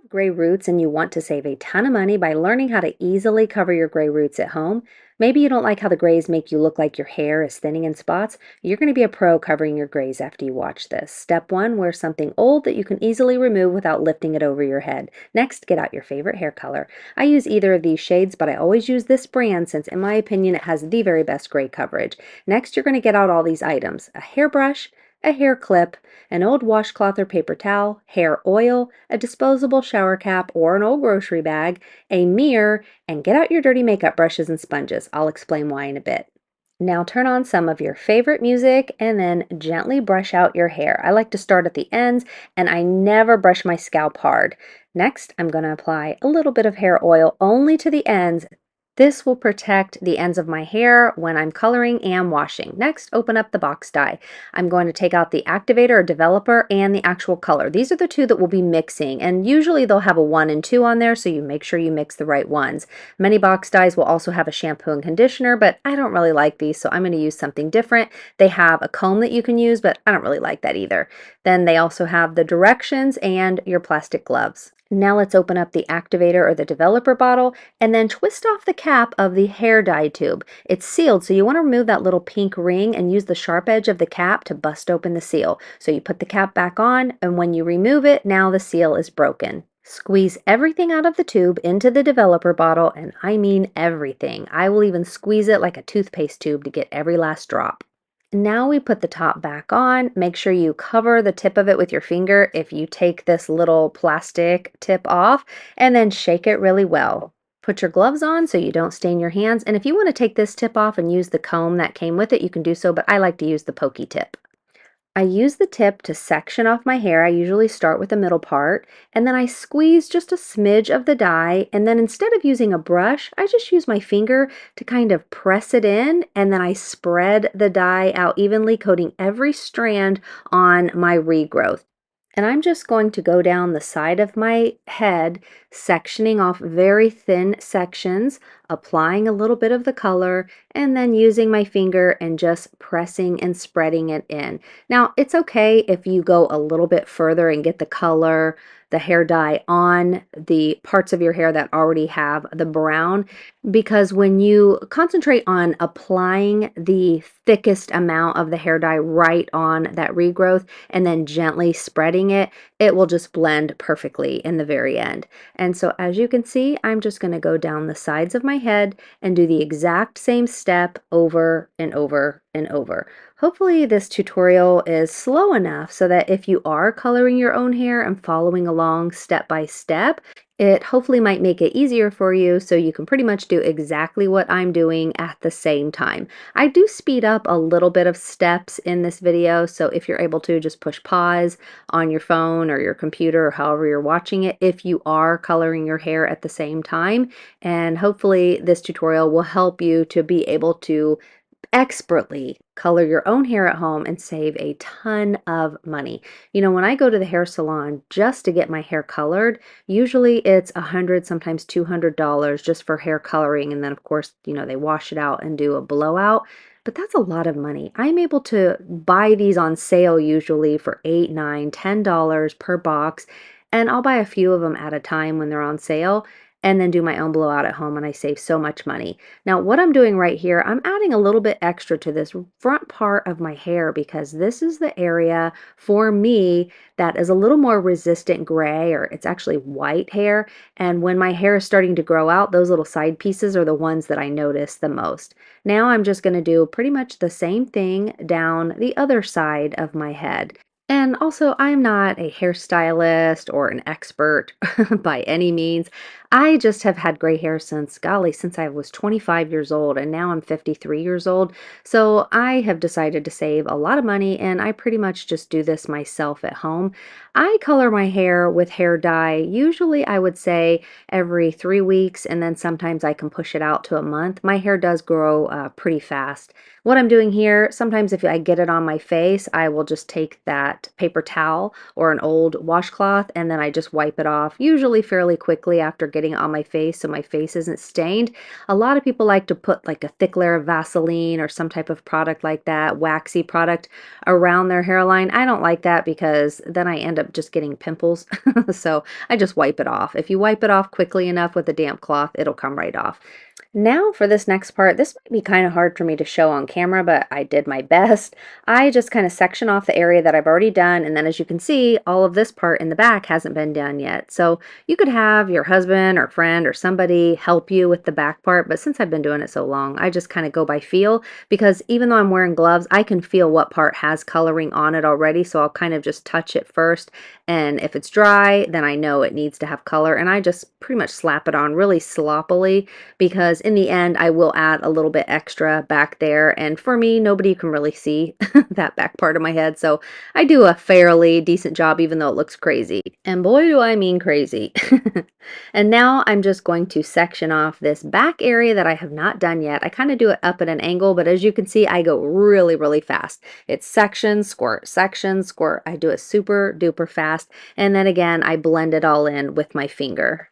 Gray roots and you want to save a ton of money by learning how to easily cover your gray roots at home. Maybe you don't like how the grays make you look like your hair is thinning in spots. You're going to be a pro covering your grays after you watch this. Step 1, wear something old that you can easily remove without lifting it over your head. Next, get out your favorite hair color. I use either of these shades, but I always use this brand since in my opinion it has the very best gray coverage. Next, you're going to get out all these items: a hairbrush, a hair clip, an old washcloth or paper towel, hair oil, a disposable shower cap or an old grocery bag, a mirror, and get out your dirty makeup brushes and sponges. I'll explain why in a bit. Now turn on some of your favorite music and then gently brush out your hair. I like to start at the ends and I never brush my scalp hard. Next, I'm going to apply a little bit of hair oil only to the ends. This will protect the ends of my hair when I'm coloring and washing. Next, open up the box dye. I'm going to take out the activator or developer and the actual color. These are the two that we'll be mixing, and usually they'll have a 1 and 2 on there, so you make sure you mix the right ones. Many box dyes will also have a shampoo and conditioner, but I don't really like these, so I'm going to use something different. They have a comb that you can use, but I don't really like that either. Then they also have the directions and your plastic gloves. Now let's open up the activator or the developer bottle and then twist off the cap of the hair dye tube. It's sealed, so you want to remove that little pink ring and use the sharp edge of the cap to bust open the seal. So you put the cap back on, and when you remove it, now the seal is broken. Squeeze everything out of the tube into the developer bottle, and I mean everything. I will even squeeze it like a toothpaste tube to get every last drop. Now we put the top back on. Make sure you cover the tip of it with your finger if you take this little plastic tip off, and then shake it really well. Put your gloves on so you don't stain your hands, and if you want to take this tip off and use the comb that came with it, you can do so, but I like to use the pokey tip. I use the tip to section off my hair. I usually start with the middle part, and then I squeeze just a smidge of the dye, and then instead of using a brush, I just use my finger to kind of press it in, and then I spread the dye out evenly, coating every strand on my regrowth. And I'm just going to go down the side of my head, sectioning off very thin sections, applying a little bit of the color, and then using my finger and just pressing and spreading it in. Now, it's okay if you go a little bit further and get the color, the hair dye on the parts of your hair that already have the brown, because when you concentrate on applying the thickest amount of the hair dye right on that regrowth and then gently spreading it, it will just blend perfectly in the very end. And so as you can see, I'm just going to go down the sides of my head and do the exact same step over and over and over. Hopefully this tutorial is slow enough so that if you are coloring your own hair and following along step by step, it hopefully might make it easier for you so you can pretty much do exactly what I'm doing at the same time. I do speed up a little bit of steps in this video, so if you're able to, just push pause on your phone or your computer or however you're watching it if you are coloring your hair at the same time. And hopefully this tutorial will help you to be able to expertly color your own hair at home and save a ton of money. You know, when I go to the hair salon just to get my hair colored, usually it's $100, sometimes $200 just for hair coloring. And then of course, you know, they wash it out and do a blowout. But that's a lot of money. I'm able to buy these on sale usually for $8, $9, $10 per box. And I'll buy a few of them at a time when they're on sale, and then do my own blowout at home, and I save so much money. Now, what I'm doing right here, I'm adding a little bit extra to this front part of my hair because this is the area for me that is a little more resistant gray, or it's actually white hair. And when my hair is starting to grow out, those little side pieces are the ones that I notice the most. Now I'm just going to do pretty much the same thing down the other side of my head. And also, I'm not a hairstylist or an expert by any means. I just have had gray hair since, golly, since I was 25 years old, and now I'm 53 years old. So I have decided to save a lot of money, and I pretty much just do this myself at home. I color my hair with hair dye, usually I would say every 3 weeks, and then sometimes I can push it out to a month. My hair does grow pretty fast. What I'm doing here, sometimes if I get it on my face, I will just take that paper towel or an old washcloth, and then I just wipe it off, usually fairly quickly after getting getting it on my face so my face isn't stained. A lot of people like to put like a thick layer of Vaseline or some type of product like that, waxy product around their hairline. I don't like that because then I end up just getting pimples. So I just wipe it off. If you wipe it off quickly enough with a damp cloth, it'll come right off. Now for this next part, this might be kind of hard for me to show on camera, but I did my best. I just kind of section off the area that I've already done, and then as you can see, all of this part in the back hasn't been done yet. So you could have your husband or friend or somebody help you with the back part, but since I've been doing it so long, I just kind of go by feel, because even though I'm wearing gloves, I can feel what part has coloring on it already, so I'll kind of just touch it first, and if it's dry, then I know it needs to have color, and I just pretty much slap it on really sloppily, because in the end I will add a little bit extra back there, and for me, nobody can really see that back part of my head, so I do a fairly decent job even though it looks crazy. And boy do I mean crazy. And now I'm just going to section off this back area that I have not done yet. I kind of do it up at an angle, but as you can see, I go really, really fast. It's section, squirt, section, squirt. I do it super duper fast, and then again I blend it all in with my finger.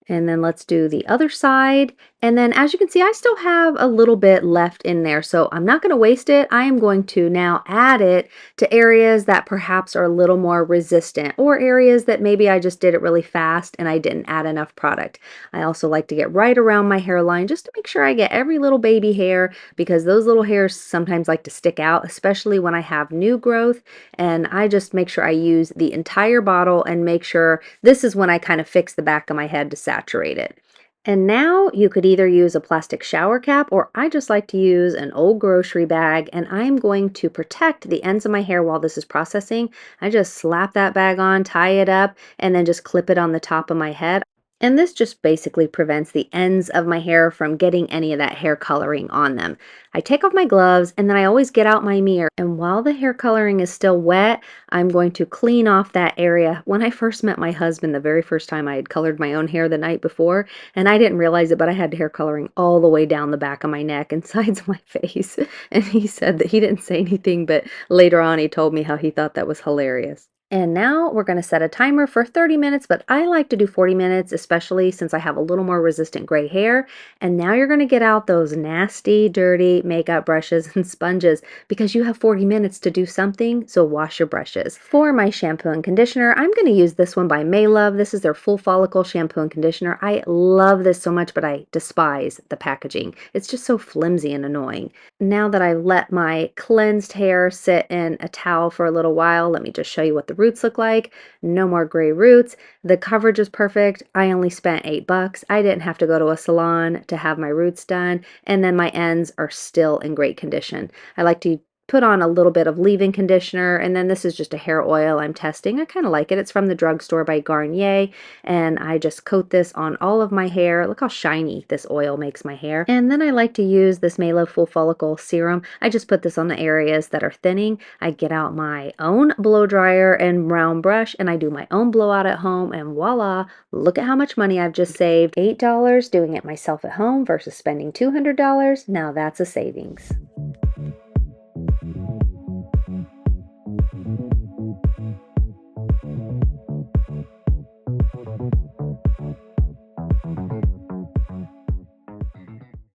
And then let's do the other side. And then as you can see, I still have a little bit left in there, so I'm not going to waste it. I am going to now add it to areas that perhaps are a little more resistant, or areas that maybe I just did it really fast and I didn't add enough product. I also like to get right around my hairline just to make sure I get every little baby hair, because those little hairs sometimes like to stick out, especially when I have new growth. And I just make sure I use the entire bottle and make sure this is when I kind of fix the back of my head to saturate it. And now you could either use a plastic shower cap, or I just like to use an old grocery bag, and I'm going to protect the ends of my hair while this is processing. I just slap that bag on, tie it up, and then just clip it on the top of my head. And this just basically prevents the ends of my hair from getting any of that hair coloring on them. I take off my gloves, and then I always get out my mirror. And while the hair coloring is still wet, I'm going to clean off that area. When I first met my husband, the very first time, I had colored my own hair the night before, and I didn't realize it, but I had hair coloring all the way down the back of my neck and sides of my face. And he said that he didn't say anything, but later on he told me how he thought that was hilarious. And now we're going to set a timer for 30 minutes, but I like to do 40 minutes, especially since I have a little more resistant gray hair. And now you're going to get out those nasty, dirty makeup brushes and sponges, because you have 40 minutes to do something, so wash your brushes. For my shampoo and conditioner, I'm going to use this one by 𝑚AY_LOVE. This is their full follicle shampoo and conditioner. I love this so much, but I despise the packaging. It's just so flimsy and annoying. Now that I've let my cleansed hair sit in a towel for a little while, let me just show you what the roots look like. No more gray roots. The coverage is perfect. I only spent $8. I didn't have to go to a salon to have my roots done, and then my ends are still in great condition. I like to put on a little bit of leave-in conditioner, and then this is just a hair oil I'm testing. I kind of like it. It's from the drugstore by Garnier, and I just coat this on all of my hair. Look how shiny this oil makes my hair. And then I like to use this 𝑚AY_LOVE Full Follicle Serum. I just put this on the areas that are thinning. I get out my own blow dryer and round brush, and I do my own blowout at home, and voila, look at how much money I've just saved. $8 doing it myself at home versus spending $200. Now that's a savings.